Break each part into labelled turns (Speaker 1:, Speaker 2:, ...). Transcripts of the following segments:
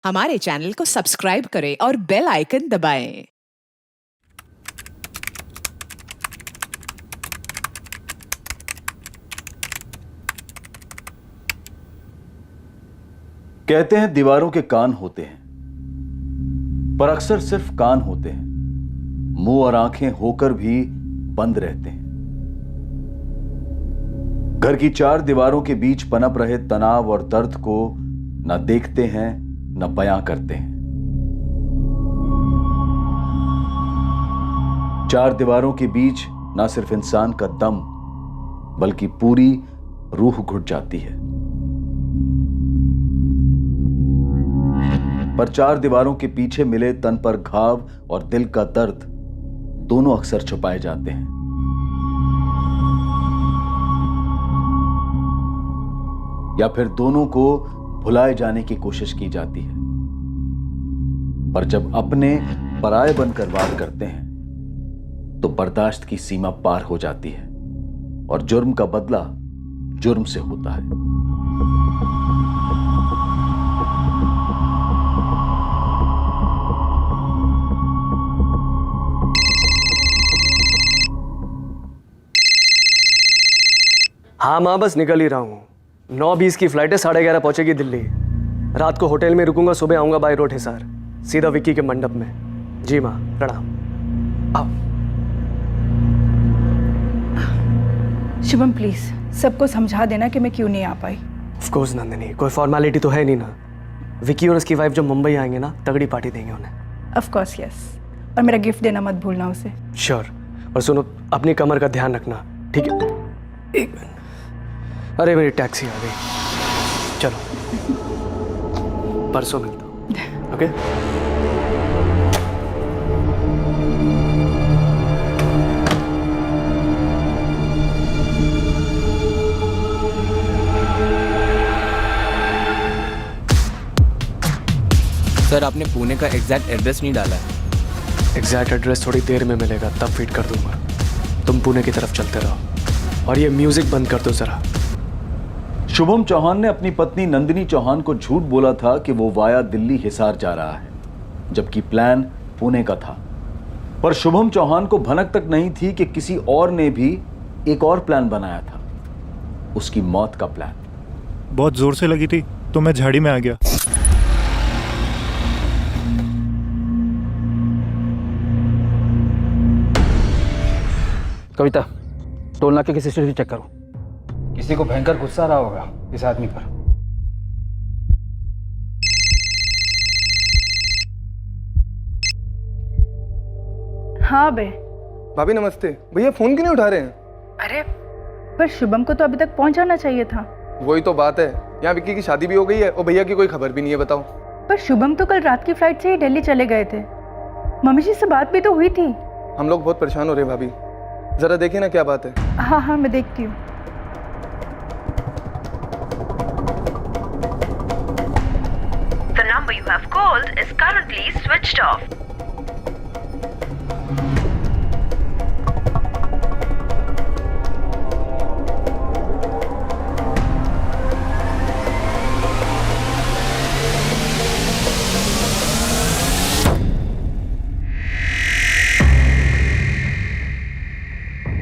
Speaker 1: हमारे चैनल को सब्सक्राइब करें और बेल आइकन दबाएं।
Speaker 2: कहते हैं दीवारों के कान होते हैं, पर अक्सर सिर्फ कान होते हैं, मुंह और आंखें होकर भी बंद रहते हैं। घर की चार दीवारों के बीच पनप रहे तनाव और दर्द को न देखते हैं न बयां करते हैं। चार दीवारों के बीच न सिर्फ इंसान का दम बल्कि पूरी रूह घुट जाती है। पर चार दीवारों के पीछे मिले तन पर घाव और दिल का दर्द दोनों अक्सर छुपाए जाते हैं। या फिर दोनों को भुलाए जाने की कोशिश की जाती है। पर जब अपने पराये बनकर वार करते हैं तो बर्दाश्त की सीमा पार हो जाती है और जुर्म का बदला जुर्म से होता है।
Speaker 3: हाँ माँ, बस निकल ही रहा हूँ। 9:20 की फ्लाइट है, 11:30 पहुंचेगी दिल्ली। रात को होटल में रुकूंगा, सुबह आऊंगा बाय रोड हिसार, सीधा विक्की के मंडप में। जी माँ, प्रणाम। आओ।
Speaker 4: शुभम प्लीज सबको समझा देना कि मैं क्यों नहीं आ पाई।
Speaker 3: ऑफ कोर्स नंदिनी, कोई फॉर्मेलिटी तो है नहीं ना। विक्की और उसकी वाइफ जब मुंबई आएंगे ना, तगड़ी पार्टी देंगे उन्हें।
Speaker 4: ऑफ कोर्स यस, और मेरा गिफ्ट देना मत भूलना उसे।
Speaker 3: श्योर। और सुनो, अपनी कमर का ध्यान रखना, ठीक है? एक मिनट। अरे मेरी टैक्सी आ गई, चलो परसों मिलता हूँ। ओके?
Speaker 5: सर, आपने पुणे का एग्जैक्ट एड्रेस नहीं डाला है।
Speaker 3: एग्जैक्ट एड्रेस थोड़ी देर में मिलेगा, तब फीड कर दूंगा। तुम पुणे की तरफ चलते रहो और ये म्यूजिक बंद कर दो जरा।
Speaker 2: शुभम चौहान ने अपनी पत्नी नंदिनी चौहान को झूठ बोला था कि वो वाया दिल्ली हिसार जा रहा है, जबकि प्लान पुणे का था। पर शुभम चौहान को भनक तक नहीं थी कि किसी और ने भी एक और प्लान बनाया था, उसकी मौत का प्लान।
Speaker 6: बहुत जोर से लगी थी तो मैं झाड़ी में आ गया।
Speaker 7: कविता, टोल नाके की सीसीटीवी चेक करो। किसी को भयंकर गुस्सा आ रहा होगा इस आदमी पर।
Speaker 4: हाँ बे।
Speaker 8: भाभी नमस्ते। भैया फोन क्यों नहीं उठा रहे हैं?
Speaker 4: अरे पर शुभम को तो अभी तक पहुंच जाना चाहिए था।
Speaker 8: वही तो बात है, यहाँ विक्की की शादी भी हो गई है और भैया की कोई खबर भी नहीं है। बताओ।
Speaker 4: पर शुभम तो कल रात की फ्लाइट से ही दिल्ली चले गए थे। मम्मी जी से बात भी तो हुई थी।
Speaker 8: हम लोग बहुत परेशान हो रहे हैं भाभी, जरा देखिए ना क्या बात है।
Speaker 4: हाँ हाँ मैं देखती हूँ।
Speaker 9: The number you have called is currently switched off.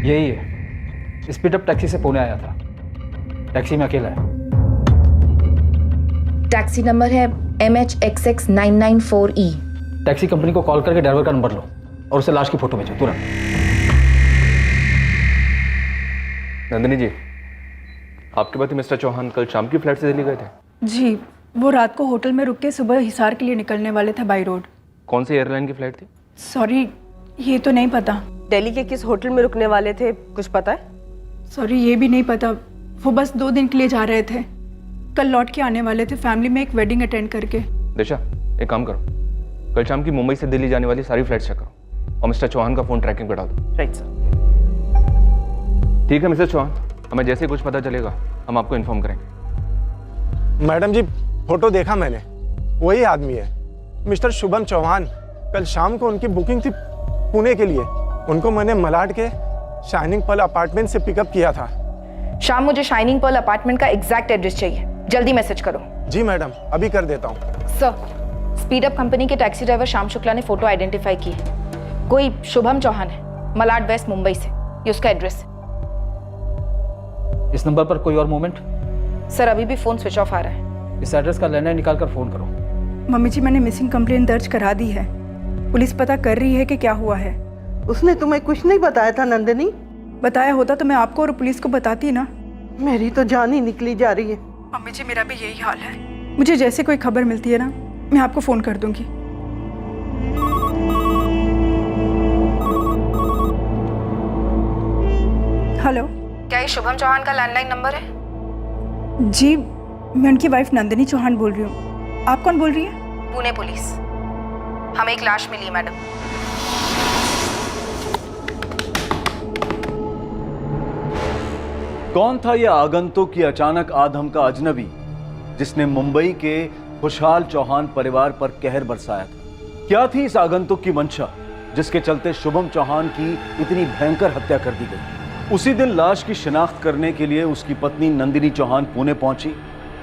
Speaker 7: यही है, स्पीड अप टैक्सी से पुणे आया था। टैक्सी में अकेला है।
Speaker 10: टैक्सी नंबर है MHXX994E।
Speaker 7: टैक्सी कंपनी को कॉल करके ड्राइवर का नंबर लो और उसे लाश की फोटो भेजो तुरंत।
Speaker 8: नंदिनी जी, आपके पति मिस्टर चौहान कल शाम की फ्लाइट से दिल्ली गए थे?
Speaker 4: जी, वो रात को होटल में रुक के सुबह हिसार के लिए निकलने वाले थे बाई रोड।
Speaker 8: कौन सी एयरलाइन की फ्लाइट थी?
Speaker 4: सॉरी, ये तो नहीं पता।
Speaker 11: दिल्ली के किस होटल में रुकने वाले थे, कुछ पता है?
Speaker 4: सॉरी, ये भी नहीं पता। वो बस 2 दिन के लिए जा रहे थे, कल लौट के आने वाले थे फैमिली में एक वेडिंग अटेंड करके।
Speaker 8: दिशा, एक काम करो, कल शाम की मुंबई से दिल्ली जाने वाली सारी फ्लाइट चेक करो और मिस्टर चौहान का फोन ट्रैकिंग बढ़ा दो।
Speaker 11: Right sir.
Speaker 8: ठीक है मिस्टर चौहान, हमें जैसे ही कुछ पता चलेगा हम आपको इन्फॉर्म करेंगे।
Speaker 12: मैडम जी, फोटो देखा मैंने, वही आदमी है, मिस्टर शुभम चौहान। कल शाम को उनकी बुकिंग थी पुणे के लिए। उनको मैंने मलाड के शाइनिंग पर्ल अपार्टमेंट से पिकअप किया था।
Speaker 10: शाम मुझे शाइनिंग पर्ल अपार्टमेंट का एग्जैक्ट एड्रेस चाहिए, जल्दी मैसेज करो।
Speaker 12: जी मैडम, अभी कर देता हूँ।
Speaker 10: सर स्पीडअप कंपनी के टैक्सी ड्राइवर श्याम शुक्ला ने फोटो आइडेंटिफाई की है। कोई शुभम चौहान है, मलाड वेस्ट मुंबई से। ये उसका एड्रेस है।
Speaker 7: इस नंबर पर कोई और मूवमेंट?
Speaker 10: सर अभी भी फोन स्विच ऑफ आ रहा है।
Speaker 7: इस एड्रेस का लैंडलाइन निकाल कर फोन करो।
Speaker 4: मम्मी जी, मैंने मिसिंग कंप्लेंट दर्ज करा दी है। पुलिस पता कर रही है कि क्या हुआ है।
Speaker 11: उसने तुम्हें कुछ नहीं बताया था नंदिनी?
Speaker 4: बताया होता तो मैं आपको और पुलिस को बताती ना।
Speaker 11: मेरी तो जान ही निकली जा रही है।
Speaker 4: मम्मी जी, मेरा भी यही हाल है। मुझे जैसे कोई खबर मिलती है ना, मैं आपको फ़ोन कर दूंगी। हेलो,
Speaker 10: क्या ये शुभम चौहान का लैंडलाइन नंबर है?
Speaker 4: जी, मैं उनकी वाइफ नंदिनी चौहान बोल रही हूँ। आप कौन बोल रही हैं?
Speaker 10: पुणे पुलिस। हमें एक लाश मिली है मैडम।
Speaker 2: कौन था यह आगंतुक की अचानक आधम का अजनबी जिसने मुंबई के खुशहाल चौहान परिवार पर कहर बरसाया था? क्या थी इस आगंतुक की मंशा जिसके चलते शुभम चौहान की इतनी भयंकर हत्या कर दी गई? उसी दिन लाश की शिनाख्त करने के लिए उसकी पत्नी नंदिनी चौहान पुणे पहुंची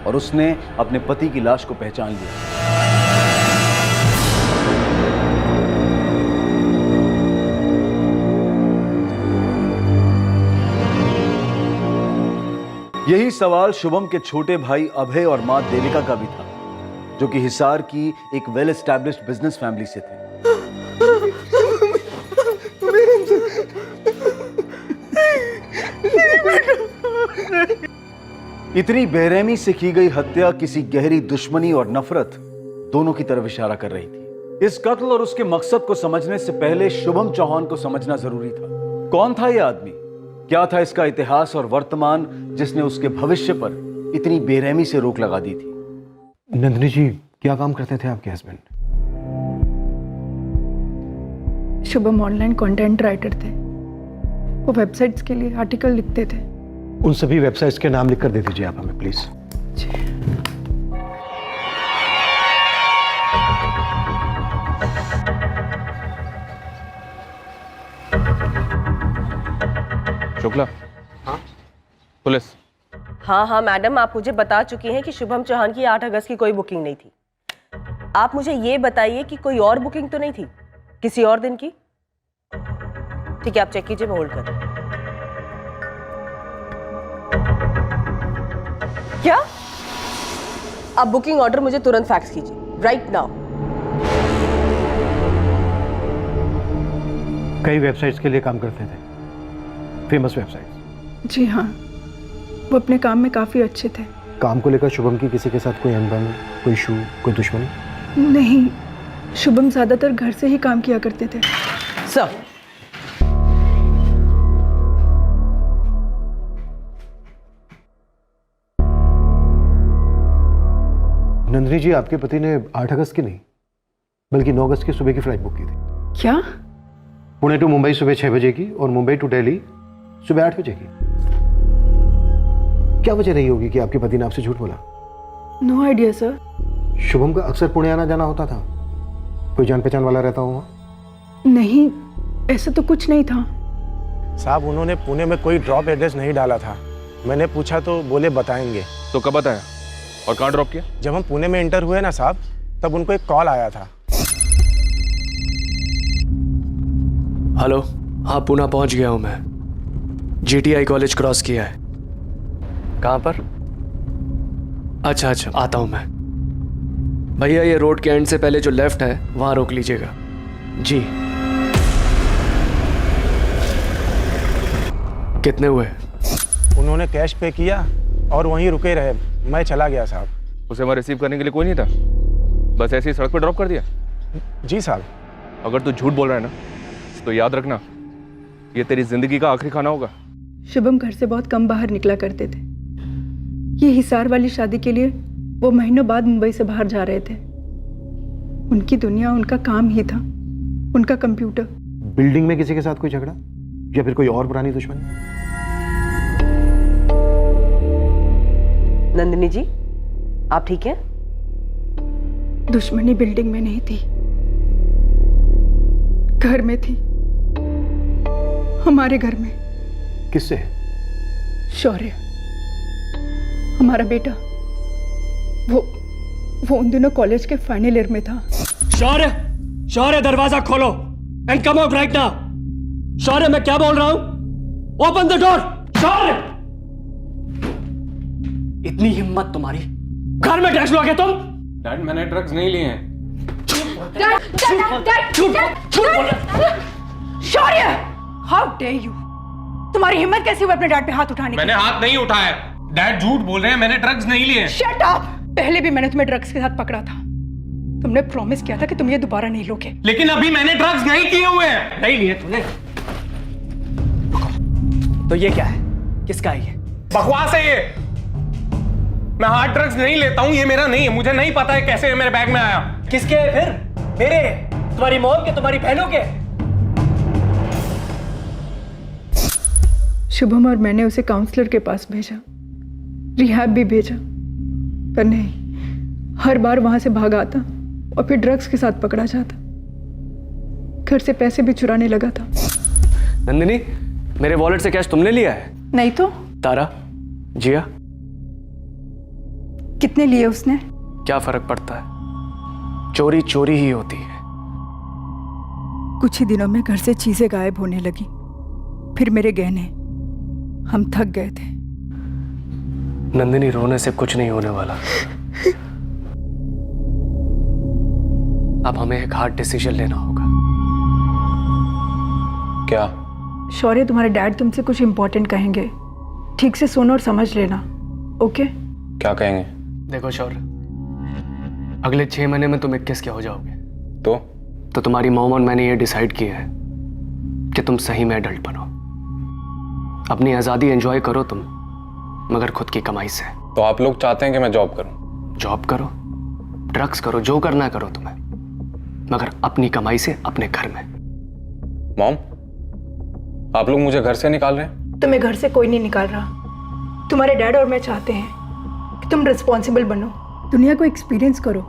Speaker 2: और उसने अपने पति की लाश को पहचान लिया। यही सवाल शुभम के छोटे भाई अभय और मां देविका का भी था, जो कि हिसार की एक वेल एस्टैब्लिश्ड बिजनेस फैमिली से थे। इतनी बेरहमी से की गई हत्या किसी गहरी दुश्मनी और नफरत दोनों की तरफ इशारा कर रही थी। इस कत्ल और उसके मकसद को समझने से पहले शुभम चौहान को समझना जरूरी था। कौन था यह आदमी? क्या था इसका इतिहास और वर्तमान जिसने उसके भविष्य पर इतनी बेरहमी से रोक लगा दी थी?
Speaker 13: नंदिनी जी, क्या काम करते थे आपके husband?
Speaker 4: Shubham online content writer थे। वो वेबसाइट्स के लिए आर्टिकल लिखते थे।
Speaker 13: उन सभी वेबसाइट्स के नाम लिखकर दे दीजिए आप हमें प्लीज।
Speaker 8: शुक्ला।
Speaker 11: हाँ
Speaker 8: पुलिस।
Speaker 11: हाँ मैडम, आप मुझे बता चुकी हैं कि शुभम चौहान की 8 अगस्त की कोई बुकिंग नहीं थी। आप मुझे ये बताइए कि कोई और बुकिंग तो नहीं थी किसी और दिन की? ठीक है, आप चेक कीजिए, मैं होल्ड कर रही हूं। क्या? आप बुकिंग ऑर्डर मुझे तुरंत फैक्स कीजिए, राइट नाउ।
Speaker 13: कई वेबसाइट्स के लिए काम करते थे, फेमस वेबसाइट्स।
Speaker 4: जी हाँ, वो अपने काम में काफ़ी अच्छे थे।
Speaker 13: काम को लेकर शुभम की किसी के साथ कोई अनबन, कोई इशू, कोई दुश्मनी?
Speaker 4: नहीं, शुभम ज़्यादातर घर से ही काम किया करते थे।
Speaker 11: सर,
Speaker 13: नंदिनी जी, आपके पति ने 8 अगस्त की नहीं बल्कि 9 अगस्त की सुबह की फ्लाइट बुक की थी।
Speaker 4: क्या?
Speaker 13: पुणे टू मुंबई सुबह 6 बजे की और मुंबई टू दिल्ली सुबह 8 बजे की। क्या वजह रही होगी कि आपके पति ने आपसे झूठ बोला?
Speaker 4: No idea sir.
Speaker 13: शुभम का अक्सर पुणे आना जाना होता था, कोई जान पहचान वाला रहता हुआ?
Speaker 4: नहीं, ऐसा तो कुछ नहीं था
Speaker 12: साहब। उन्होंने पुणे में कोई ड्रॉप एड्रेस नहीं डाला था। मैंने पूछा तो बोले बताएंगे।
Speaker 8: तो कब बताया और कहाँ ड्रॉप किया?
Speaker 12: जब हम पुणे में एंटर हुए ना साहब, तब उनको एक कॉल आया था।
Speaker 3: हेलो, हाँ पुणे पहुंच गया हूं मैं। GTI कॉलेज क्रॉस किया है। कहाँ पर? अच्छा, आता हूं मैं। भैया ये रोड के एंड से पहले जो लेफ्ट है वहां रोक लीजिएगा। जी। कितने हुए?
Speaker 12: उन्होंने कैश पे किया और वहीं रुके रहे। मैं चला गया साहब।
Speaker 8: उसे वहाँ रिसीव करने के लिए कोई नहीं था, बस ऐसे ही सड़क पर ड्रॉप कर दिया?
Speaker 12: जी साहब।
Speaker 8: अगर तू झूठ बोल रहा है ना तो याद रखना, ये तेरी जिंदगी का आखिरी खाना होगा।
Speaker 4: शुभम घर से बहुत कम बाहर निकला करते थे। ये हिसार वाली शादी के लिए वो महीनों बाद मुंबई से बाहर जा रहे थे। उनकी दुनिया उनका काम ही था, उनका कंप्यूटर।
Speaker 13: बिल्डिंग में किसी के साथ कोई झगड़ा या फिर कोई और पुरानी दुश्मनी?
Speaker 11: नंदिनी जी, आप ठीक हैं?
Speaker 4: दुश्मनी बिल्डिंग में नहीं थी, घर में थी, हमारे घर में।
Speaker 13: किससे?
Speaker 4: शौर्य, हमारा बेटा। वो उन दिनों कॉलेज के फाइनल ईयर में था।
Speaker 3: शौर्य, शौर्य दरवाजा खोलो and come out right now. Shaurya, मैं क्या बोल रहा हूं? Open the door. शौर्य, इतनी हिम्मत तुम्हारी, घर में ड्रग्स लोगे तुम?
Speaker 8: डैड, मैंने ड्रग्स नहीं लिए हैं।
Speaker 4: शौर्य, हाउ डेयर यू! तुम्हारी हिम्मत कैसे हुई अपने डैड पे हाथ उठाने की?
Speaker 8: मैंने हाथ नहीं उठाया। डैड झूठ बोल रहे हैं, मैंने ड्रग्स नहीं लिए।
Speaker 4: Shut up! पहले भी मैंने तुम्हें ड्रग्स के साथ पकड़ा था। तुमने प्रॉमिस किया था कि तुम ये दोबारा नहीं लोगे।
Speaker 8: लेकिन अभी मैंने ड्रग्स नहीं किए हुए हैं।
Speaker 3: नहीं लिए तूने? तो ये क्या है? किसका है ये?
Speaker 8: बकवास है ये। मैं हार्ड ड्रग्स नहीं लेता हूं, ये मेरा नहीं है। मुझे नहीं पता है कैसे ये मेरे बैग में आया।
Speaker 3: किसके है फिर? मेरे? तुम्हारी मॉम के? तुम्हारी बहनों के?
Speaker 4: शुभम और मैंने उसे काउंसलर के पास भेजा, रिहैब भी भेजा, पर नहीं, हर बार वहां से भाग आता और फिर ड्रग्स के साथ पकड़ा जाता। घर से पैसे भी चुराने लगा था।
Speaker 3: नंदिनी, मेरे वॉलेट से कैश तुमने लिया है?
Speaker 4: नहीं तो
Speaker 3: तारा, जिया,
Speaker 4: कितने लिए उसने?
Speaker 3: क्या फर्क पड़ता है? चोरी चोरी ही होती है।
Speaker 4: कुछ ही दिनों में घर से चीजें गायब होने लगी, फिर मेरे गहने। हम थक गए थे।
Speaker 3: नंदिनी, रोने से कुछ नहीं होने वाला। अब हमें एक हार्ड डिसीजन लेना होगा।
Speaker 8: क्या?
Speaker 4: शौर्य, तुम्हारे डैड तुमसे कुछ इंपॉर्टेंट कहेंगे, ठीक से सुनो और समझ लेना, ओके?
Speaker 8: क्या कहेंगे?
Speaker 3: देखो शौर्य, अगले 6 महीने में तुम 21 के हो जाओगे। तो तुम्हारी मॉम और मैंने ये डिसाइड किया है कि तुम सही में एडल्ट बनो। अपनी आज़ादी एंजॉय करो तुम, मगर खुद की कमाई से।
Speaker 8: तो आप लोग चाहते हैं कि मैं जॉब करूं?
Speaker 3: जॉब करो, ड्रग्स करो, जो करना करो तुम्हें, मगर अपनी कमाई से, अपने घर में।
Speaker 8: मॉम, आप लोग मुझे घर से निकाल रहे हैं?
Speaker 4: तुम्हें घर से कोई नहीं निकाल रहा। तुम्हारे डैड और मैं चाहते हैं कि तुम रिस्पॉन्सिबल बनो, दुनिया को एक्सपीरियंस करो,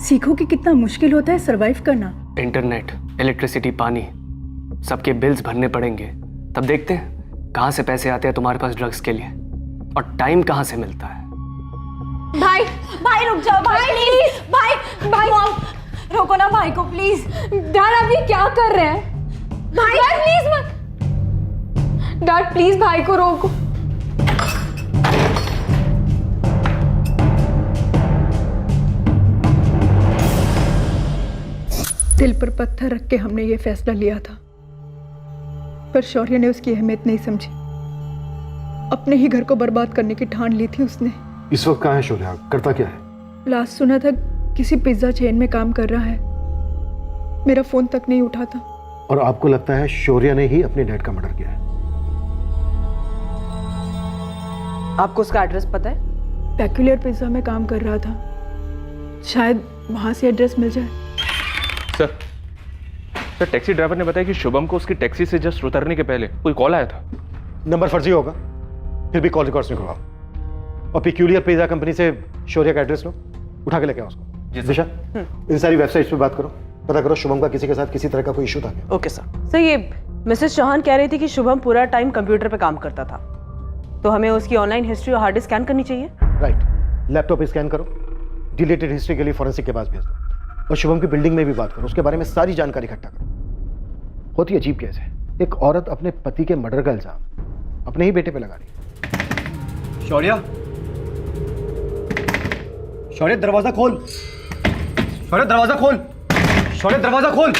Speaker 4: सीखो कि कितना मुश्किल होता है सरवाइव करना।
Speaker 3: इंटरनेट, इलेक्ट्रिसिटी, पानी, सबके बिल्स भरने पड़ेंगे। तब देखते हैं कहाँ से पैसे आते हैं तुम्हारे पास ड्रग्स के लिए, और टाइम कहाँ से मिलता है।
Speaker 10: भाई, भाई रुक जाओ भाई, प्लीज। भाई, भाई, मॉम रोको ना भाई को प्लीज। डैड, आप ये क्या कर रहे हैं? भाई, प्लीज मत। डैड, प्लीज भाई को रोको।
Speaker 4: दिल पर पत्थर रख के हमने ये फैसला लिया था, पर शौर्य ने उसकी अहमियत नहीं समझी। अपने ही घर को बर्बाद करने की ठान ली थी उसने।
Speaker 13: इस वक्त कहाँ है शौर्य? करता क्या है?
Speaker 4: लास्ट सुना था किसी पिज्जा चेन में काम कर रहा है। मेरा फोन तक नहीं उठाता।
Speaker 13: और आपको लगता है शौर्य ने ही अपने डैड का मर्डर किया है?
Speaker 11: आपको उसका एड्रेस पता है?
Speaker 4: पेक्यूलर पिज्जा में काम कर रहा था, शायद वहां से एड्रेस मिल जाए।
Speaker 8: सर, टैक्सी ड्राइवर ने बताया कि शुभम को उसकी टैक्सी से जस्ट उतरने के पहले कोई कॉल आया था।
Speaker 13: नंबर फर्जी होगा, फिर भी कॉल रिकॉर्ड्स निकलवाओ और पेक्यूलियर पिज्जा कंपनी से शौर्य का एड्रेस लो, उठा के लेके आओ उसको। दिशा, इन सारी वेबसाइट्स पे बात करो, पता करो शुभम का किसी के साथ किसी तरह का कोई इशू था क्या?
Speaker 11: Okay sir. ये मिसेस चौहान कह रही थी कि शुभम पूरा टाइम कंप्यूटर पे काम करता था, तो हमें उसकी ऑनलाइन हिस्ट्री और हार्ड डिस्क स्कैन करनी चाहिए।
Speaker 13: राइट, लैपटॉप पे स्कैन करो, डिलीटेड हिस्ट्री के लिए फॉरेंसिक के पास भेज दो, और शुभम की बिल्डिंग में भी बात करो, उसके बारे में सारी जानकारी इकट्ठा करो। होती अजीब केस है, एक औरत अपने पति के मर्डर का इल्जाम अपने ही बेटे पे लगा रही।
Speaker 3: शौर्य, शौर्य दरवाजा खोल, शौर्य दरवाजा खोल, शौर्य दरवाजा खोल।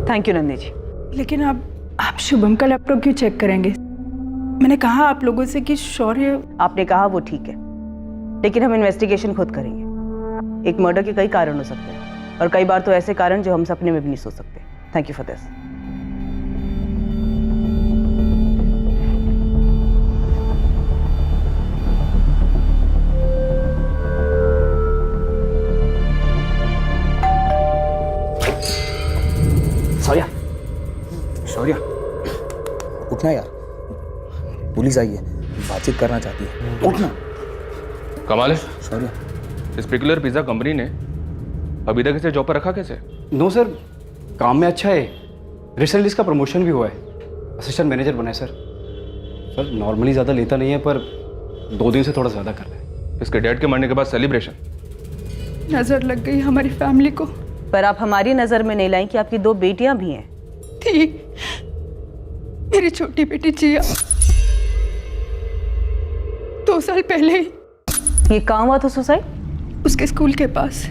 Speaker 11: Thank you Nandi ji.
Speaker 4: लेकिन आप शुभम का लैपटॉप क्यों चेक करेंगे? मैंने कहा आप लोगों से कि शौर्य।
Speaker 11: आपने कहा वो ठीक है, लेकिन हम इन्वेस्टिगेशन खुद करेंगे। एक मर्डर के कई कारण हो सकते हैं, और कई बार तो ऐसे कारण जो हम सपने में भी नहीं सोच सकते। Thank you for this.
Speaker 3: Shaurya,
Speaker 5: उठना यार, पुलिस आई है, बात बातचीत करना चाहती है। उठना।
Speaker 8: कमाल है,
Speaker 5: सॉरी।
Speaker 8: इस पर्टिकुलर पिज्जा कंपनी ने अभी तक इसे जॉब पर रखा कैसे?
Speaker 7: नो सर, काम में अच्छा है, रिसेंटली इसका प्रमोशन भी हुआ है, असिस्टेंट मैनेजर बना है सर। सर नॉर्मली ज़्यादा लेता नहीं है पर 2 दिन से थोड़ा ज़्यादा कर रहा है।
Speaker 8: इसके डैड के मरने के बाद सेलिब्रेशन।
Speaker 4: नजर लग गई हमारी फैमिली को।
Speaker 11: पर आप हमारी नजर में नहीं लाई कि आपकी 2 बेटियां भी हैं।
Speaker 4: थी मेरी छोटी बेटी जिया 2 साल पहले ही।
Speaker 11: ये कहाँ हुआ था सुसाइड?
Speaker 4: उसके स्कूल के पास।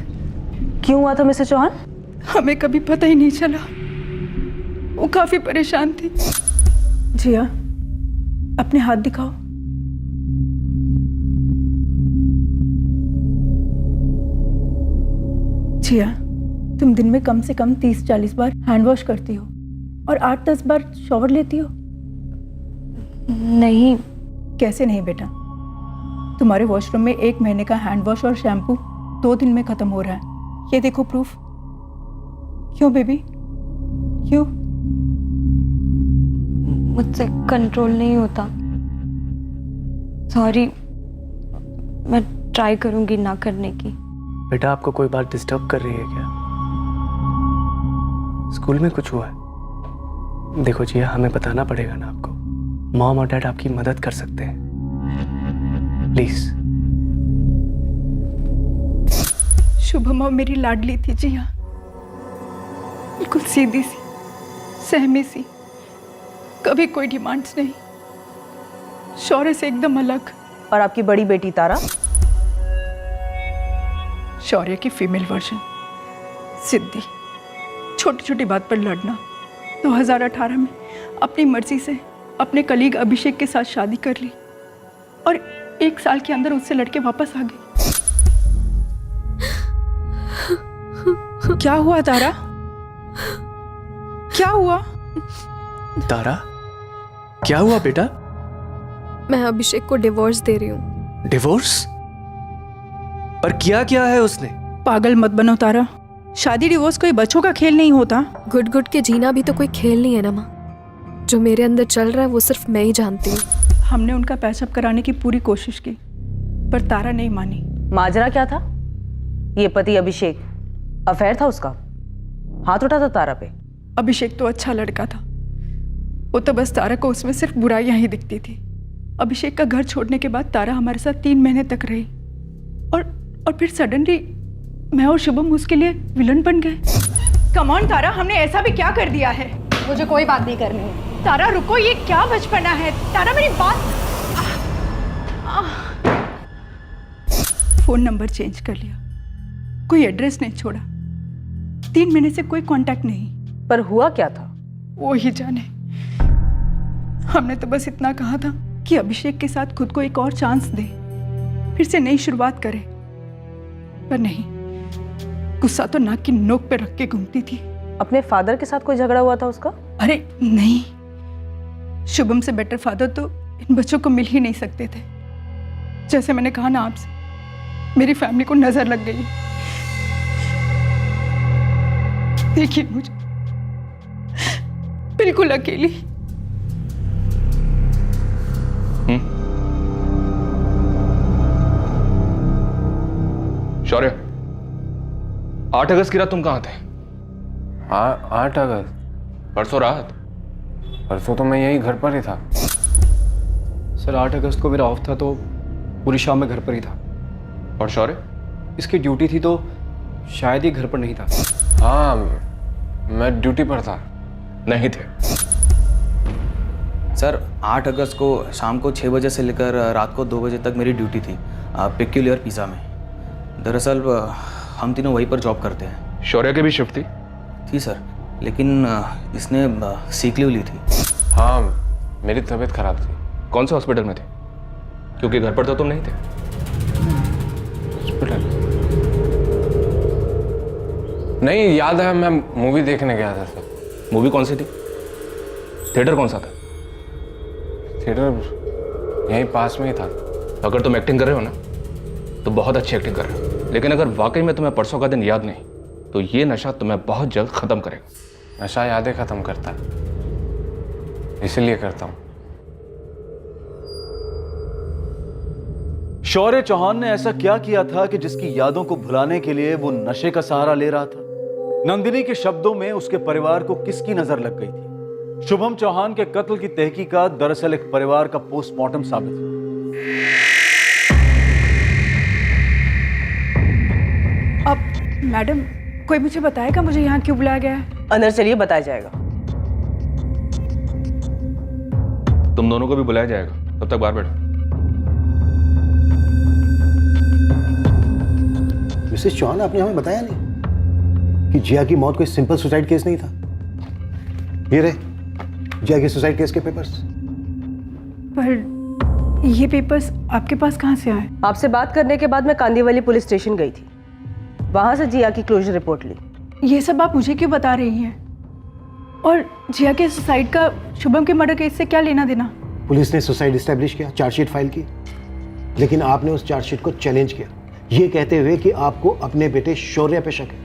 Speaker 11: क्यों हुआ था मिस्टर चौहान?
Speaker 4: हमें कभी पता ही नहीं चला। वो काफी परेशान थी। जिया, अपने हाथ दिखाओ। जिया, तुम दिन में कम से कम 30-40 बार हैंड वॉश करती हो और 8-10 बार शॉवर लेती हो।
Speaker 10: नहीं।
Speaker 4: कैसे नहीं बेटा? तुम्हारे वॉशरूम में 1 महीने का हैंड वॉश और शैम्पू 2 दिन में खत्म हो रहा है। ये देखो प्रूफ। क्यों बेबी, क्यों?
Speaker 10: मुझसे कंट्रोल नहीं होता। सॉरी, मैं ट्राई करूंगी ना करने की।
Speaker 3: बेटा आपको कोई बात डिस्टर्ब कर रही है क्या? स्कूल में कुछ हुआ है? देखो जी, हमें बताना पड़ेगा ना आपको। मॉम और डैड आपकी मदद कर सकते हैं, प्लीज।
Speaker 4: शुभम मेरी लाडली थी जिया, बिल्कुल सीधी सी, सहमी सी, कभी कोई डिमांड्स नहीं, शौर्य से एकदम अलग।
Speaker 11: और आपकी बड़ी बेटी तारा?
Speaker 4: शौर्य की फीमेल वर्जन, सिद्धि। छोटी छोटी बात पर लड़ना। 2018 में अपनी मर्जी से अपने कलीग अभिषेक के साथ शादी कर ली और 1 साल के अंदर उससे लड़के वापस आ गई। क्या हुआ तारा? क्या हुआ?
Speaker 3: तारा, क्या हुआ बेटा?
Speaker 10: मैं अभिषेक को डिवोर्स दे रही हूँ।
Speaker 3: डिवोर्स? पर किया क्या है उसने?
Speaker 4: पागल मत बनो तारा, शादी डिवोर्स कोई बच्चों का खेल नहीं होता।
Speaker 10: गुड गुड के जीना भी तो कोई खेल नहीं है ना माँ। जो मेरे अंदर चल रहा है वो सिर्फ मैं ही जानती हूँ।
Speaker 4: हमने उनका पैचअप कराने की पूरी कोशिश की पर तारा नहीं मानी।
Speaker 11: माजरा क्या था? ये पति अभिषेक, अफेयर था उसका, हाथ उठा था तारा पे।
Speaker 4: अभिषेक तो अच्छा लड़का था, वो तो बस तारा को उसमें सिर्फ बुराइयां ही दिखती थी। अभिषेक का घर छोड़ने के बाद तारा हमारे साथ 3 महीने तक रही और फिर सडनली मैं और शुभम उसके लिए विलन बन गए। कम ऑन तारा, हमने ऐसा भी क्या कर दिया है?
Speaker 10: मुझे कोई बात नहीं करनी है।
Speaker 4: तारा रुको, ये क्या बचपना है? तारा मेरी बात। फोन नंबर चेंज कर लिया, कोई एड्रेस नहीं छोड़ा, 3 महीने से कोई कांटेक्ट नहीं।
Speaker 11: पर हुआ क्या था?
Speaker 4: वो ही जाने। हमने तो बस इतना कहा था कि अभिषेक के साथ खुद को एक और चांस दे, फिर से नई शुरुआत करे, पर नहीं, गुस्सा तो नाक की नोक पे रख के घूमती थी।
Speaker 11: अपने फादर के साथ कोई झगड़ा हुआ था उसका?
Speaker 4: अरे नहीं, शुभम से बेटर फादर तो इन बच्चों को मिल ही नहीं सकते थे। जैसे मैंने कहा ना आपसे, मेरी फैमिली को नजर लग गई। देखिए मुझे बिल्कुल अकेली।
Speaker 8: शौर्य, 8 अगस्त की रात तुम कहाँ थे?
Speaker 14: 8 अगस्त?
Speaker 8: परसों रात?
Speaker 14: परसों तो मैं यही घर पर ही था।
Speaker 7: सर 8 अगस्त को मेरा ऑफ था तो पूरी शाम में घर पर ही था।
Speaker 8: और शौर्य?
Speaker 7: इसकी ड्यूटी थी तो शायद ही घर पर नहीं था।
Speaker 14: हाँ, मैं ड्यूटी पर था।
Speaker 8: नहीं थे
Speaker 5: सर। 8 अगस्त को शाम को 6 बजे से लेकर रात को 2 बजे तक मेरी ड्यूटी थी पेक्यूलियर पिज़्ज़ा में। दरअसल हम तीनों वहीं पर जॉब करते हैं।
Speaker 8: शौर्य की भी शिफ्ट
Speaker 5: थी सर, लेकिन इसने सीक लीव ली थी।
Speaker 14: हाँ, मेरी तबीयत खराब थी।
Speaker 8: कौन से हॉस्पिटल में थे? क्योंकि घर पर तो तुम नहीं थे।
Speaker 14: हॉस्पिटल? नहीं, याद है, मैं मूवी देखने गया था सर।
Speaker 8: मूवी कौन सी थी? थिएटर कौन सा था?
Speaker 14: थिएटर यहीं पास में ही था।
Speaker 8: अगर तुम एक्टिंग कर रहे हो ना तो बहुत अच्छी एक्टिंग कर रहे हो, लेकिन अगर वाकई में तुम्हें परसों का दिन याद नहीं तो ये नशा तुम्हें बहुत जल्द खत्म करेगा।
Speaker 14: नशा यादें खत्म करता है, इसलिए करता हूँ।
Speaker 2: शौर्य चौहान ने ऐसा क्या किया था कि जिसकी यादों को भुलाने के लिए वो नशे का सहारा ले रहा था? नंदिनी के शब्दों में उसके परिवार को किसकी नजर लग गई थी? शुभम चौहान के कत्ल की तहकीकात दरअसल एक परिवार का पोस्टमार्टम साबित हुआ।
Speaker 4: अब मैडम, कोई मुझे बताएगा मुझे यहाँ क्यों बुलाया गया है?
Speaker 11: अंदर चलिए, बताया जाएगा।
Speaker 8: तुम दोनों को भी बुलाया जाएगा, तब तक बाहर बैठो।
Speaker 13: मिसेस चौहान, आपने हमें बताया नहीं कि जिया की मौत कोई सिंपल सुसाइड केस नहीं था। ये रहे जिया के सुसाइड केस के पेपर्स।
Speaker 4: पर ये पेपर्स आपके पास कहाँ से आए?
Speaker 11: आपसे बात करने के बाद मैं कांदीवली पुलिस स्टेशन गई थी, वहां से जिया की क्लोजर रिपोर्ट ली।
Speaker 4: ये सब आप मुझे क्यों बता रही हैं? और जिया के सुसाइड का शुभम के मर्डर केस से क्या लेना देना?
Speaker 13: पुलिस ने सुसाइड एस्टेब्लिश किया, चार्जशीट फाइल की, लेकिन आपने उस चार्जशीट को चैलेंज किया, ये कहते हुए कि आपको अपने बेटे शौर्य पे शक है,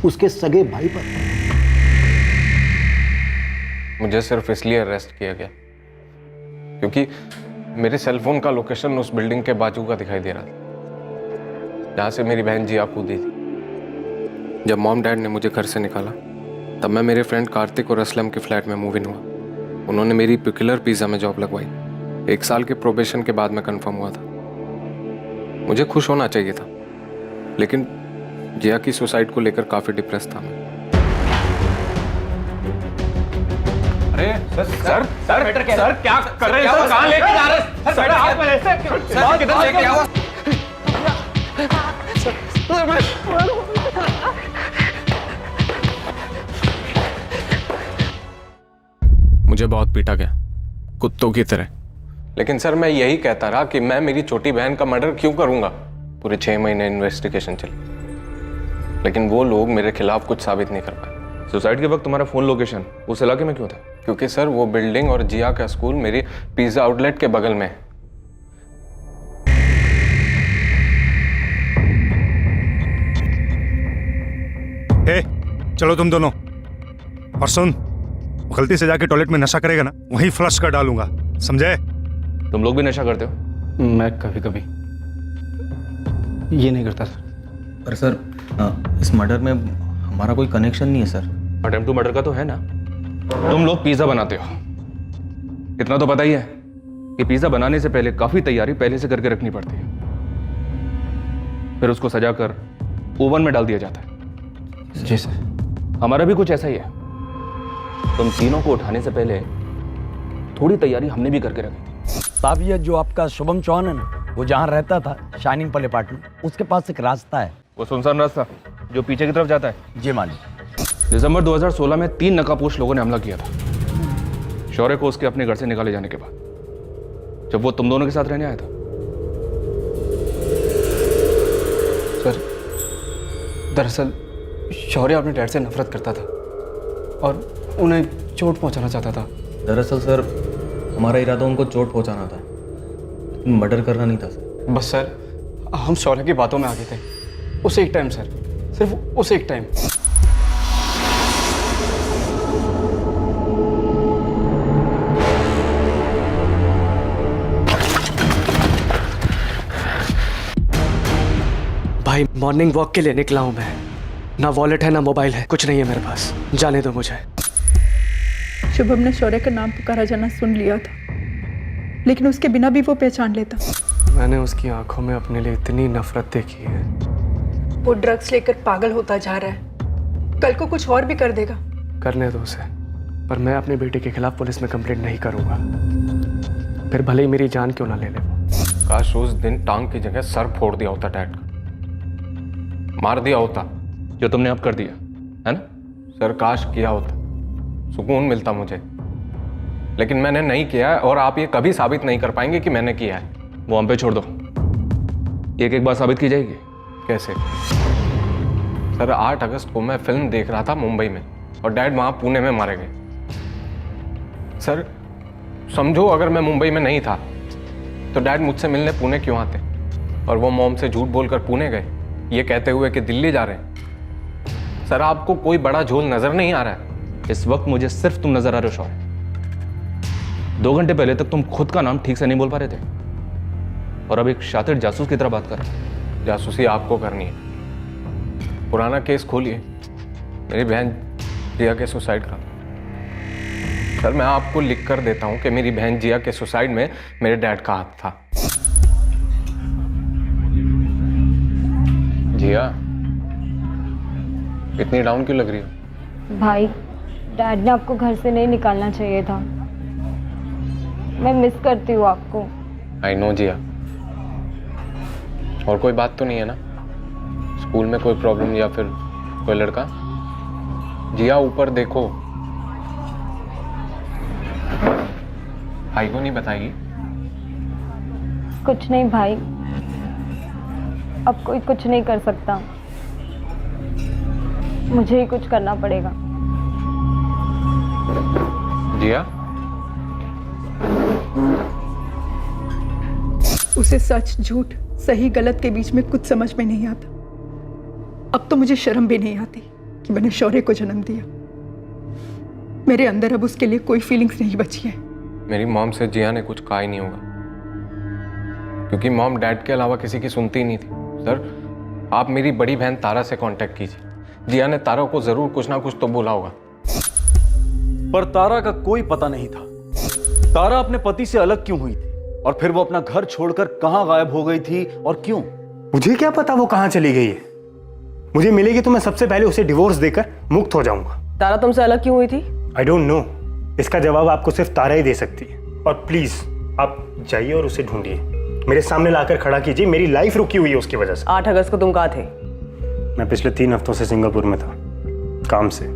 Speaker 13: उसके सगे भाई पर।
Speaker 14: मुझे सिर्फ इसलिए अरेस्ट किया गया क्योंकि मेरे सेलफोन का लोकेशन उस बिल्डिंग के बाजू का दिखाई दे रहा था जहाँ से मेरी बहन जिया कूदी थी। जब मॉम डैड ने मुझे घर से निकाला तब मैं मेरे फ्रेंड कार्तिक और असलम के फ्लैट में मूव इन हुआ। उन्होंने मेरी पिकुलर पिज़्ज़ा में जॉब लगवाई। 1 साल के प्रोबेशन के बाद मैं कंफर्म हुआ था। मुझे खुश होना चाहिए था, लेकिन जिया की सुसाइड को लेकर काफ़ी डिप्रेस था मैं।
Speaker 8: अरे सर क्या कर रहे हैं? सर कहाँ लेके जा रहे हैं? सर हाथ में ऐसे सर किधर लेके आओ?
Speaker 14: मुझे बहुत पीटा गया कुत्तों की तरह, लेकिन सर मैं यही कहता रहा कि मैं मेरी छोटी बहन का मर्डर क्यों करूंगा। पूरे 6 महीने इन्वेस्टिगेशन चली, लेकिन वो लोग मेरे खिलाफ कुछ साबित नहीं कर पाए।
Speaker 8: सुसाइड के वक्त तुम्हारा फोन लोकेशन उस इलाके में क्यों था?
Speaker 14: क्योंकि सर वो बिल्डिंग और जिया का स्कूल मेरी पिज्जा आउटलेट के बगल में है।
Speaker 6: हे, चलो तुम दोनों, और सुन, गलती से जाके टॉयलेट में नशा करेगा ना, वहीं फ्लश कर डालूंगा, समझे?
Speaker 8: तुम लोग भी नशा करते हो?
Speaker 7: मैं कभी कभी, ये नहीं करता सर।
Speaker 5: पर सर इस मर्डर में हमारा कोई कनेक्शन नहीं है सर।
Speaker 8: अटेम्प्ट टू मर्डर का तो है ना। तुम लोग पिज्जा बनाते हो, इतना तो पता ही है कि पिज्जा बनाने से पहले काफी तैयारी पहले से करके रखनी पड़ती है, फिर उसको सजाकर ओवन में डाल दिया जाता है।
Speaker 7: जी सर।
Speaker 8: हमारा भी कुछ ऐसा ही है। तुम तीनों को उठाने से पहले थोड़ी तैयारी हमने भी करके रखी थी।
Speaker 15: साहब, ये जो आपका शुभम चौहान है ना, वो जहाँ रहता था शाइनिंग पल अपार्टमेंट, उसके पास एक रास्ता है।
Speaker 8: वो सुनसान रास्ता जो पीछे की तरफ जाता है?
Speaker 15: जी मालिक।
Speaker 8: दिसंबर 2016 में 3 नकाबपोश लोगों ने हमला किया था शौर्य को उसके अपने घर से निकाले जाने के बाद, जब वो तुम दोनों के साथ रहने आया था।
Speaker 7: सर दरअसल शौर्य अपने डैड से नफरत करता था और उन्हें चोट पहुंचाना चाहता था।
Speaker 5: दरअसल सर हमारा इरादा उनको चोट पहुंचाना था, मर्डर करना नहीं था सर।
Speaker 7: बस सर हम शौर्य की बातों में आ गए थे उस एक टाइम सर, सिर्फ उस एक टाइम।
Speaker 3: भाई मॉर्निंग वॉक के लिए निकला हूं मैं, ना वॉलेट है ना मोबाइल है, कुछ नहीं है मेरे पास, जाने दो मुझे।
Speaker 4: शुभम ने शौर्य का नाम पुकारा जाना सुन लिया था, लेकिन उसके बिना भी वो पहचान लेता।
Speaker 3: मैंने उसकी आंखों में अपने लिए इतनी नफरत देखी है।
Speaker 4: वो ड्रग्स लेकर पागल होता जा रहा है, कल को कुछ और भी कर देगा।
Speaker 3: करने दो उसे, पर मैं अपने बेटे के खिलाफ पुलिस में कंप्लेंट नहीं करूंगा, फिर भले ही मेरी जान क्यों ना ले ले वो।
Speaker 14: काश उस दिन टांग की जगह सर फोड़ दिया होता डैड का, मार दिया होता,
Speaker 8: जो तुमने अब कर दिया है ना।
Speaker 14: सर काश किया होता, सुकून मिलता मुझे, लेकिन मैंने नहीं किया है और आप ये कभी साबित नहीं कर पाएंगे कि मैंने किया है।
Speaker 8: वो हम पे छोड़ दो, एक एक बात साबित की जाएगी।
Speaker 14: कैसे? सर 8 अगस्त को मैं फिल्म देख रहा था मुंबई में और डैड वहाँ पुणे में मारे गए। सर समझो अगर मैं मुंबई में नहीं था तो डैड मुझसे मिलने पुणे क्यों आते, और वो मॉम से झूठ बोलकर पुणे गए ये कहते हुए कि दिल्ली जा रहे हैं। सर आपको कोई बड़ा झोल नजर नहीं आ रहा है?
Speaker 8: इस वक्त मुझे सिर्फ तुम नजर आ रहे हो शौर्य। 2 घंटे पहले तक तुम खुद का नाम ठीक से नहीं बोल पा रहे थे। और अब एक शातिर जासूस की तरह बात कर रहा है।
Speaker 14: जासूसी आपको करनी है। पुराना केस खोलिए, मेरी बहन जिया के सुसाइड का। सर मैं आपको लिख कर देता हूं कि मेरी बहन जिया के सुसाइड में मेरे डैड का हाथ था। जिया इतनी डाउन क्यों लग रही हो?
Speaker 10: भाई, डैड ने आपको घर से नहीं निकालना चाहिए था। मैं मिस करती हूँ आपको।
Speaker 14: आई नो जिया। और कोई बात तो नहीं है ना? स्कूल में कोई प्रॉब्लम या फिर कोई लड़का? जिया ऊपर देखो। भाई को नहीं बताएगी?
Speaker 10: कुछ नहीं भाई, अब कोई कुछ नहीं कर सकता, मुझे ही कुछ करना पड़ेगा।
Speaker 14: जिया?
Speaker 4: उसे सच झूठ सही गलत के बीच में कुछ समझ में नहीं आता। अब तो मुझे शर्म भी नहीं आती कि मैंने शौर्य को जन्म दिया। मेरे अंदर अब उसके लिए कोई फीलिंग्स नहीं बची है।
Speaker 14: मेरी मॉम से जिया ने कुछ कहा ही नहीं होगा, क्योंकि मॉम डैड के अलावा किसी की सुनती ही नहीं थी। सर आप मेरी बड़ी बहन तारा से कांटेक्ट कीजिए, जिया ने तारा को जरूर कुछ ना कुछ तो बोला होगा।
Speaker 2: पर तारा का कोई पता नहीं था। तारा अपने पति से अलग क्यों हुई थी, और फिर वो अपना घर छोड़कर कहां गायब हो गई थी और क्यों?
Speaker 12: मुझे क्या पता वो कहां चली गई है। मुझे मिलेगी तो मैं सबसे पहले उसे डिवोर्स देकर मुक्त हो जाऊंगा।
Speaker 11: तारा तुमसे अलग क्यों हुई थी?
Speaker 12: आई डोंट नो, इसका जवाब आपको सिर्फ तारा ही दे सकती है। और प्लीज आप जाइए और उसे ढूंढिए, मेरे सामने लाकर खड़ा कीजिए। मेरी लाइफ रुकी हुई है उसकी वजह से।
Speaker 11: 8 अगस्त को तुम कहाँ थे?
Speaker 12: मैं पिछले 3 हफ्तों से सिंगापुर में था, काम से।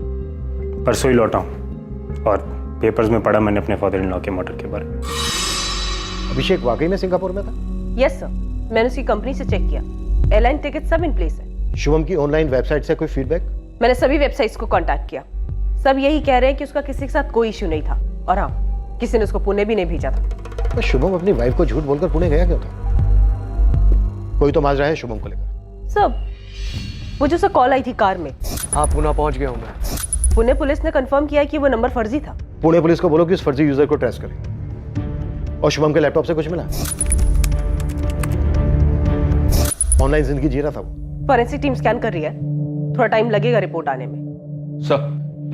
Speaker 12: परसों ही लौटा हूँ और पेपर्स में पढ़ा मैंने अपने फादर इन लॉ के मर्डर के बारे में।
Speaker 13: अभिषेक वाकई में सिंगापुर में था?
Speaker 11: यस सर, मैंने उसकी कंपनी से चेक किया, एयरलाइन टिकट सब इन प्लेस है।
Speaker 13: शुभम की ऑनलाइन वेबसाइट से कोई फीडबैक?
Speaker 11: मैंने सभी वेबसाइट्स को कांटेक्ट किया, सब यही कह रहे हैं कि उसका किसी के साथ कोई इश्यू नहीं था। और हाँ, किसी ने उसको पुणे भी नहीं भेजा था।
Speaker 13: तो शुभम अपनी वाइफ को झूठ बोलकर पुणे गया क्यों था? कोई तो माजरा है शुभम को लेकर।
Speaker 11: सब मुझे उससे कॉल आई थी कार में।
Speaker 3: हाँ पुणे पहुंच गया हूँ मैं।
Speaker 11: पुणे पुलिस ने कंफर्म किया कि वो नंबर फर्जी था।
Speaker 13: पुणे पुलिस को बोलो कि उस फर्जी यूजर को ट्रेस करें। और शुभम के लैपटॉप से कुछ मिला? ऑनलाइन जिंदगी जी रहा था वो।
Speaker 11: फॉरेंसिक टीम स्कैन कर रही है, थोड़ा टाइम लगेगा रिपोर्ट आने में।
Speaker 8: सर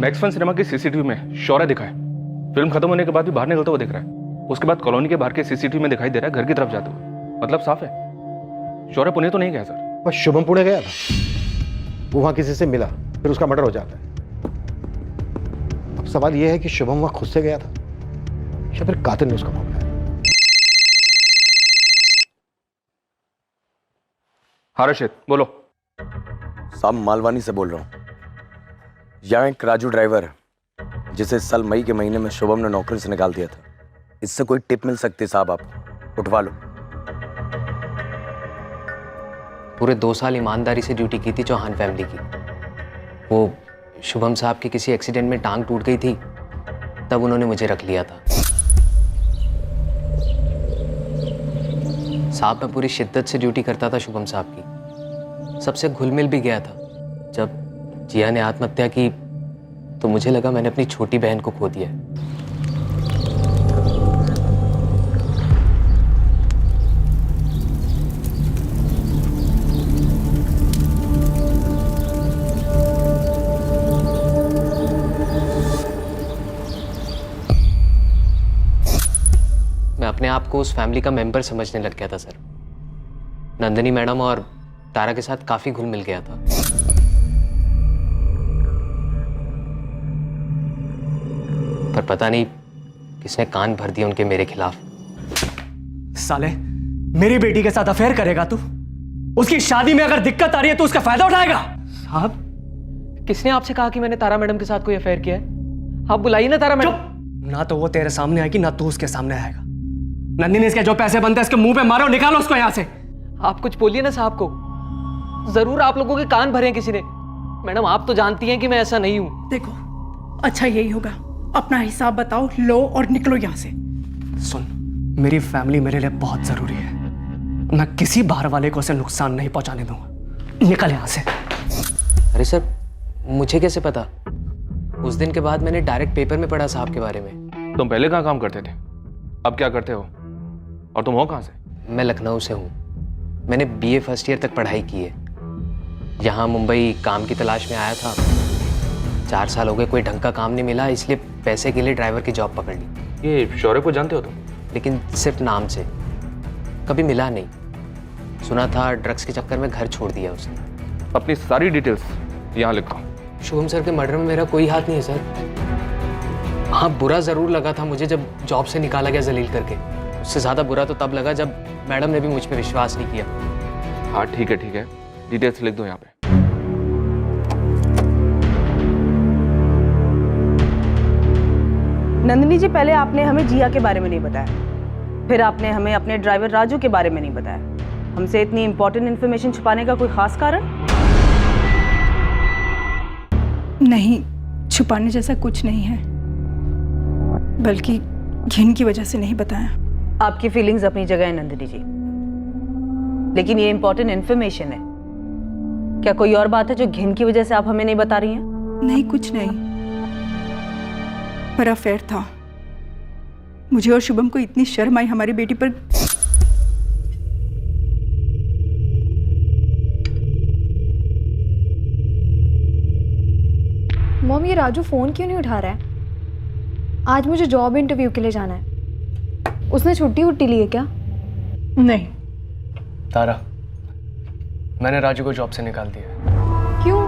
Speaker 8: मैक्स फन सिनेमा की सीसीटीवी में शौर्य दिखा है। फिल्म खत्म होने के बाद भी बाहर निकलता हुआ दिख रहा है। उसके बाद कॉलोनी के बाहर के सीसीटीवी में दिखाई दे रहा है घर की तरफ जाते हुए। मतलब साफ है शौर्य पुणे तो नहीं गया सर।
Speaker 13: पर शुभम पुणे गया था, वो वहां किसी से मिला, फिर उसका मर्डर हो जाता है। अब सवाल यह है कि शुभम वहां खुद से गया था या फिर कातिल ने उसका पकड़ा है।
Speaker 8: हाँ रशिद बोलो।
Speaker 16: साहब मालवानी से बोल रहा हूँ। यहाँ एक राजू ड्राइवर है जिसे इस साल मई के महीने में शुभम ने नौकरी से निकाल दिया था। इससे कोई टिप मिल सकती है साहब, आपको उठवा लो।
Speaker 17: पूरे 2 साल ईमानदारी से ड्यूटी की थी चौहान फैमिली की। वो शुभम साहब की किसी एक्सीडेंट में टांग टूट गई थी, तब उन्होंने मुझे रख लिया था। साहब मैं पूरी शिद्दत से ड्यूटी करता था शुभम साहब की, सबसे घुल मिल भी गया था। जब जिया ने आत्महत्या की तो मुझे लगा मैंने अपनी छोटी बहन को खो दिया। मैं अपने आप को उस फैमिली का मेंबर समझने लग गया था सर। नंदिनी मैडम और तारा के साथ काफी घुल मिल गया था। पर पता नहीं किसने कान भर दिए उनके मेरे खिलाफ।
Speaker 3: साले मेरी बेटी के साथ अफेयर करेगा तू? उसकी शादी में अगर दिक्कत आ रही है तो उसका फायदा उठाएगा?
Speaker 17: साहब किसने आपसे कहा कि मैंने तारा मैडम के साथ कोई अफेयर किया है? आप बुलाइए ना तारा मैडम।
Speaker 3: ना तो वो तेरे सामने आएगी ना तू उसके सामने आएगा। नंदिनी इसके जो पैसे बनते हैं इसके मुंह पे मारो, निकालो उसको यहाँ से।
Speaker 17: आप कुछ बोलिए ना साहब को, जरूर आप लोगों के कान भरे हैं किसी ने। मैडम आप तो जानती हैं कि मैं ऐसा नहीं हूं।
Speaker 4: देखो अच्छा यही होगा, अपना हिसाब बताओ, लो और निकलो यहाँ से।
Speaker 3: सुन, मेरी फैमिली मेरे लिए बहुत जरूरी है। मैं किसी बाहर वाले को उसे नुकसान नहीं पहुंचाने दूंगा। निकल यहाँ से।
Speaker 17: अरे सर मुझे कैसे पता? उस दिन के बाद मैंने डायरेक्ट पेपर में पढ़ा साहब के बारे में।
Speaker 8: तुम पहले कहाँ काम करते थे, अब क्या करते हो, और तुम हो कहाँ से?
Speaker 17: मैं लखनऊ से हूँ। मैंने बीए फर्स्ट ईयर तक पढ़ाई की है। यहाँ मुंबई काम की तलाश में आया था। 4 साल हो गए, कोई ढंग का काम नहीं मिला, इसलिए पैसे के लिए ड्राइवर की जॉब पकड़ ली।
Speaker 8: ये शौर्य को जानते हो तुम?
Speaker 17: लेकिन सिर्फ नाम से, कभी मिला नहीं। सुना था ड्रग्स के चक्कर में घर छोड़ दिया उसने।
Speaker 8: अपनी सारी डिटेल्स यहाँ लिखो।
Speaker 17: शुभम सर के मर्डर में मेरा कोई हाथ नहीं है सर। हाँ, बुरा ज़रूर लगा था मुझे जब जॉब से निकाला गया जलील करके। उससे ज़्यादा बुरा तो तब लगा जब मैडम ने भी मुझ पर विश्वास नहीं किया।
Speaker 8: हाँ ठीक है, डिटेल्स लिख दो यहाँ पे।
Speaker 11: नंदिनी जी, पहले आपने हमें जिया के बारे में नहीं बताया, फिर आपने हमें अपने ड्राइवर राजू के बारे में नहीं बताया। हमसे इतनी इंपॉर्टेंट इन्फॉर्मेशन छुपाने का कोई खास कारण?
Speaker 4: नहीं, छुपाने जैसा कुछ नहीं है, बल्कि घिन की वजह से नहीं बताया।
Speaker 11: आपकी फीलिंग्स अपनी जगह है नंदिनी जी, लेकिन ये इंपॉर्टेंट इन्फॉर्मेशन है। क्या कोई और बात है जो घिन की वजह से आप हमें नहीं बता रही हैं?
Speaker 4: नहीं, कुछ नहीं, पर अफेयर था। मुझे और शुभम को इतनी शर्म आई हमारी बेटी पर।
Speaker 10: मॉम, ये राजू फोन क्यों नहीं उठा रहा है? आज मुझे जॉब इंटरव्यू के लिए जाना है। उसने छुट्टी वुट्टी ली है क्या?
Speaker 4: नहीं।
Speaker 3: तारा, मैंने राजू को जॉब से निकाल दिया।
Speaker 4: क्यों?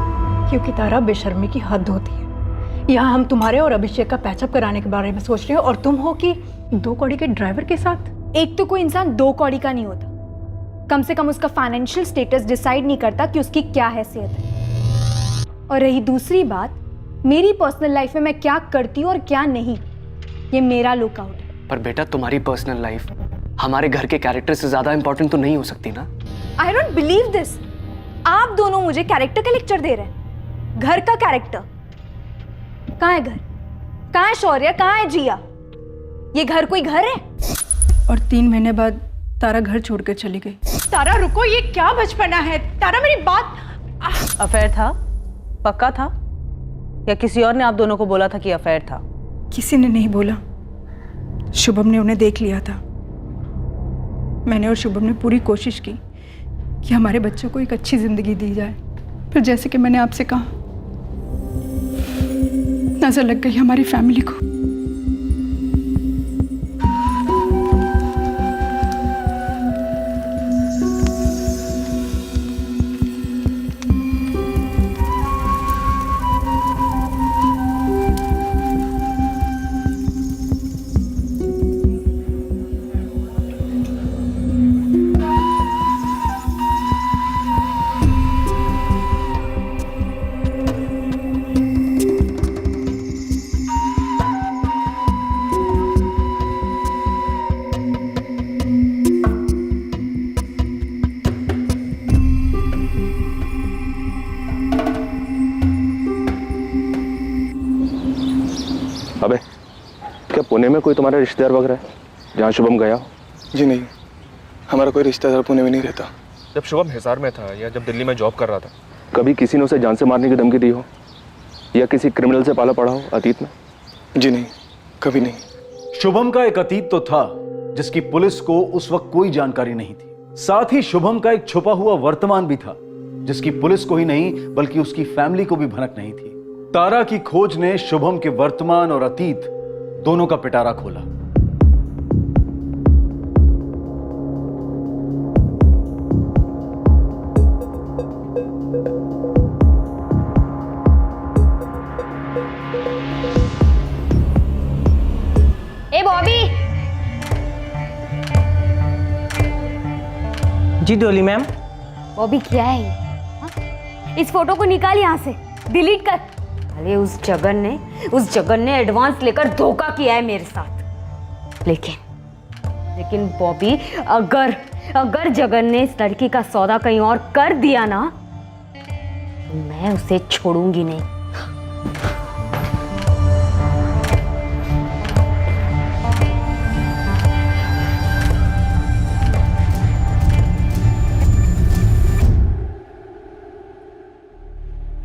Speaker 4: क्योंकि तारा, बेशर्मी की हद होती है। यहाँ हम तुम्हारे और अभिषेक का पैचअप कराने के बारे में सोच रहे हो और तुम हो कि 2 कौड़ी के ड्राइवर के साथ।
Speaker 10: एक तो कोई इंसान 2 कौड़ी का नहीं होता, कम से कम उसका फाइनेंशियल स्टेटस डिसाइड नहीं करता कि उसकी क्या हैसियत है। और रही दूसरी बात, मेरी पर्सनल लाइफ में मैं क्या करती हूँ और क्या नहीं, ये मेरा लुकआउट है।
Speaker 3: पर बेटा, तुम्हारी पर्सनल लाइफ हमारे घर के कैरेक्टर से ज्यादा इंपॉर्टेंट तो नहीं हो सकती ना?
Speaker 10: I don't believe this. आप दोनों मुझे कैरेक्टर का लेक्चर दे रहे हैं। घर का कैरेक्टर? कहाँ है घर? कहाँ है शौर्य? कहाँ है जिया? ये घर कोई घर है?
Speaker 4: और 3 महीने बाद तारा घर छोड़कर चली गई।
Speaker 10: तारा रुको, ये क्या बचपना है? तारा मेरी बात।
Speaker 11: अफेयर था? पक्का था? या किसी और ने आप दोनों को बोला था कि अफेयर था?
Speaker 4: किसी ने नहीं बोला, शुभम ने उन्हें देख लिया था। मैंने और शुभम ने पूरी कोशिश की कि हमारे बच्चों को एक अच्छी जिंदगी दी जाए, फिर जैसे कि मैंने आपसे कहा, नजर लग गई हमारी फैमिली को।
Speaker 8: अबे, क्या पुणे में कोई तुम्हारा रिश्तेदार वगैरह है जहाँ शुभम गया हो?
Speaker 18: जी नहीं, हमारा कोई रिश्तेदार पुणे में नहीं रहता।
Speaker 8: जब शुभम हिसार में था या जब दिल्ली में जॉब कर रहा था, कभी किसी ने उसे जान से मारने की धमकी दी हो या किसी क्रिमिनल से पाला पड़ा हो अतीत में?
Speaker 18: जी नहीं, कभी नहीं।
Speaker 2: शुभम का एक अतीत तो था जिसकी पुलिस को उस वक्त कोई जानकारी नहीं थी। साथ ही शुभम का एक छुपा हुआ वर्तमान भी था जिसकी पुलिस को ही नहीं बल्कि उसकी फैमिली को भी भनक नहीं थी। तारा की खोज ने शुभम के वर्तमान और अतीत दोनों का पिटारा खोला।
Speaker 10: ए बॉबी।
Speaker 19: जी डोली मैम।
Speaker 10: बॉबी क्या है ये? हाँ? इस फोटो को निकाल यहाँ से, डिलीट कर। अरे उस जगन ने एडवांस लेकर धोखा किया है मेरे साथ। लेकिन बॉबी, अगर जगन ने इस लड़की का सौदा कहीं और कर दिया ना, तो मैं उसे छोड़ूंगी नहीं।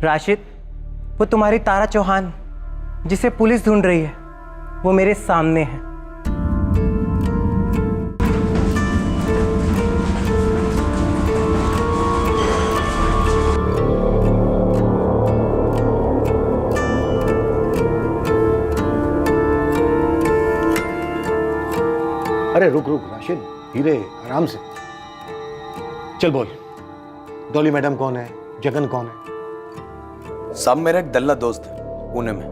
Speaker 19: राशिद, वो तुम्हारी तारा चौहान जिसे पुलिस ढूंढ रही है, वो मेरे सामने है।
Speaker 13: अरे रुक रुक राशिद, धीरे, आराम से। चल बोल, डॉली मैडम कौन है, जगन कौन है?
Speaker 16: साहब मेरा एक दल्ला दोस्त है पुणे में,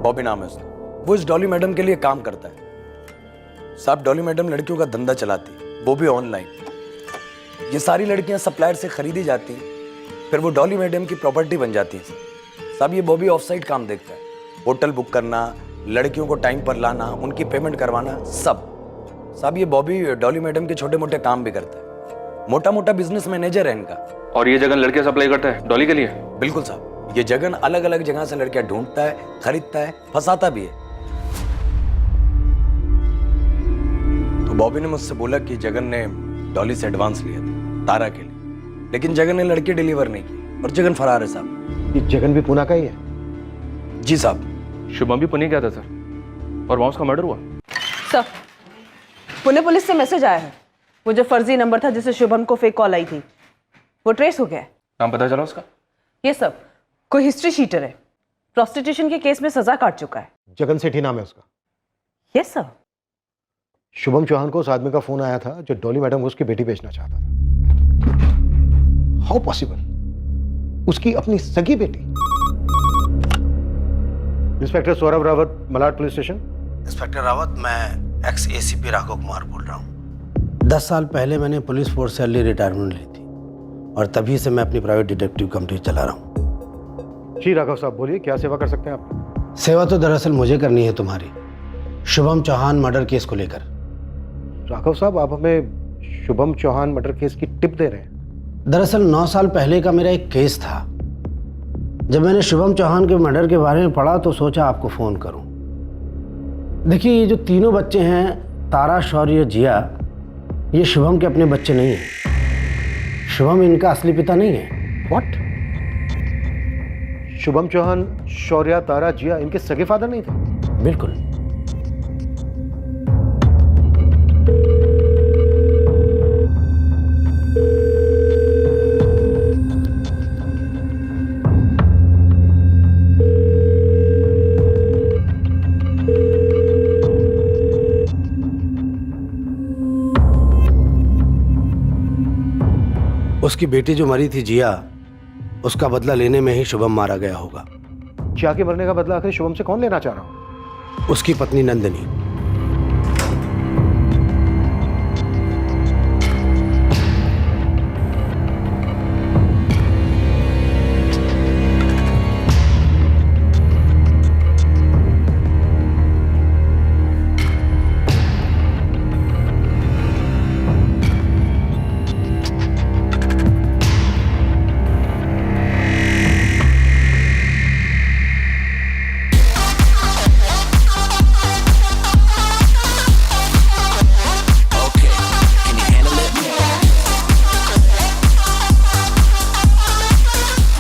Speaker 16: बॉबी नाम है उसका। वो इस डॉली मैडम के लिए काम करता है। साहब डॉली मैडम लड़कियों का धंधा चलाती है, वो भी ऑनलाइन। ये सारी लड़कियां सप्लायर से खरीदी जाती हैं, फिर वो डॉली मैडम की प्रॉपर्टी बन जाती है। साहब ये बॉबी ऑफ साइड काम देखता है, होटल बुक करना, लड़कियों को टाइम पर लाना, उनकी पेमेंट करवाना, सब। साहब ये बॉबी डॉली मैडम के छोटे मोटे काम भी करता है, मोटा मोटा बिजनेस मैनेजर है इनका।
Speaker 8: और ये जगन लड़कियां सप्लाई करता है डॉली के लिए?
Speaker 16: बिल्कुल साहब, ये जगन अलग अलग जगह से लड़कियां ढूंढता है, खरीदता है, फंसाता भी है। तो बॉबी ने मुझसे बोला कि जगन ने डॉली से एडवांस लिया था तारा के लिए, लेकिन जगन ने लड़की डिलीवर नहीं की और जगन फरार है साहब।
Speaker 13: ये जगन भी पुणे का ही है?
Speaker 16: जी साहब।
Speaker 8: शुभम भी पुणे गया था सर, और वहां उसका मर्डर हुआ।
Speaker 11: सर, पुणे पुलिस से मैसेज आया है, वो जो फर्जी नंबर था जिससे शुभम को फेक कॉल आई थी, वो ट्रेस हो गया है।
Speaker 8: नाम पता चला उसका?
Speaker 11: ये सब कोई हिस्ट्री शीटर है, प्रोस्टिट्यूशन के केस में सजा काट चुका है।
Speaker 13: जगन सेठी नाम है उसका?
Speaker 11: Yes sir.
Speaker 13: शुभम चौहान को उस आदमी का फोन आया था जो डॉली मैडम को उसकी बेटी बेचना चाहता था। How possible? उसकी अपनी सगी बेटी? Inspector Saurabh Rawat, Malad police station.
Speaker 20: Inspector Rawat, मैं एक्स एसीपी राघव कुमार बोल रहा हूँ। 10 साल पहले मैंने पुलिस फोर्स से अर्ली रिटायरमेंट ली थी और तभी से मैं अपनी प्राइवेट डिटेक्टिव कंपनी चला रहा हूँ।
Speaker 13: जी राघव साहब बोलिए, क्या सेवा कर सकते हैं आप?
Speaker 20: सेवा तो दरअसल मुझे करनी है तुम्हारी, शुभम चौहान मर्डर केस को लेकर।
Speaker 13: राघव साहब, आप हमें शुभम चौहान मर्डर केस की टिप दे रहे हैं?
Speaker 20: दरअसल 9 साल पहले का मेरा एक केस था। जब मैंने शुभम चौहान के मर्डर के बारे में पढ़ा तो सोचा आपको फ़ोन करूं। देखिए, ये जो तीनों बच्चे हैं, तारा, शौर्य, जिया, ये शुभम के अपने बच्चे नहीं हैं। शुभम इनका असली पिता नहीं है।
Speaker 13: व्हाट? शुभम चौहान, शौर्य, तारा, जिया इनके सगे फादर नहीं थे?
Speaker 20: बिल्कुल। उसकी बेटी जो मरी थी जिया, उसका बदला लेने में ही शुभम मारा गया होगा।
Speaker 13: जिया के मरने का बदला आखिर शुभम से कौन लेना चाह रहा हो?
Speaker 20: उसकी पत्नी नंदिनी।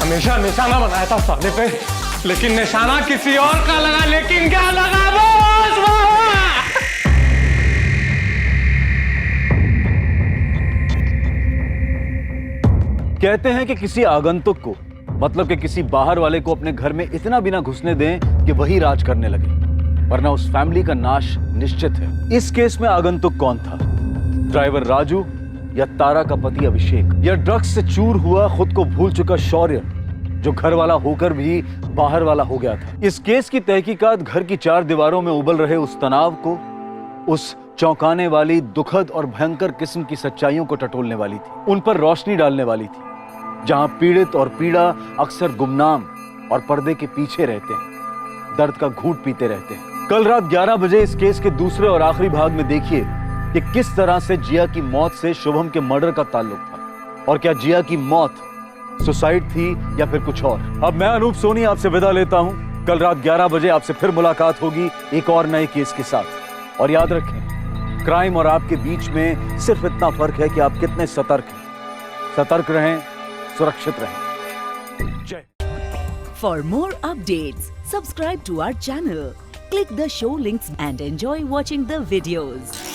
Speaker 12: हमेशा निशाना बनाया था साले पे, लेकिन निशाना किसी और का लगा। लेकिन क्या लगा बॉस?
Speaker 2: कहते हैं कि किसी आगंतुक को, मतलब कि किसी बाहर वाले को अपने घर में इतना बिना घुसने दें कि वही राज करने लगे, वरना उस फैमिली का नाश निश्चित है। इस केस में आगंतुक कौन था? ड्राइवर राजू या तारा का पति अभिषेक, या ड्रग्स से चूर हुआ खुद को भूल चुका शौर्य जो घर वाला होकर भी बाहर वाला हो गया था? इस केस की तहकीकात घर की 4 दीवारों में उबल रहे उस तनाव को, उस चौंकाने वाली, दुखद और भयंकर किस्म की सच्चाइयों को टटोलने वाली थी, उन पर रोशनी डालने वाली थी। जहां पीड़ित और पीड़ा अक्सर गुमनाम और पर्दे के पीछे रहते हैं, दर्द का घूंट पीते रहते हैं। कल रात 11 बजे इस केस के दूसरे और आखिरी भाग में देखिए कि किस तरह से जिया की मौत से शुभम के मर्डर का ताल्लुक था, और क्या जिया की मौत सुसाइड थी या फिर कुछ और। अब मैं अनूप सोनी आपसे विदा लेता हूं। कल रात 11 बजे आपसे फिर मुलाकात होगी एक और नए केस के साथ। और याद रखें, क्राइम और आपके बीच में सिर्फ इतना फर्क है कि आप कितने सतर्क हैं। सतर्क रहें, सुरक्षित रहें। जय।
Speaker 1: For more updates, subscribe to our channel, click the show links and enjoy watching the videos.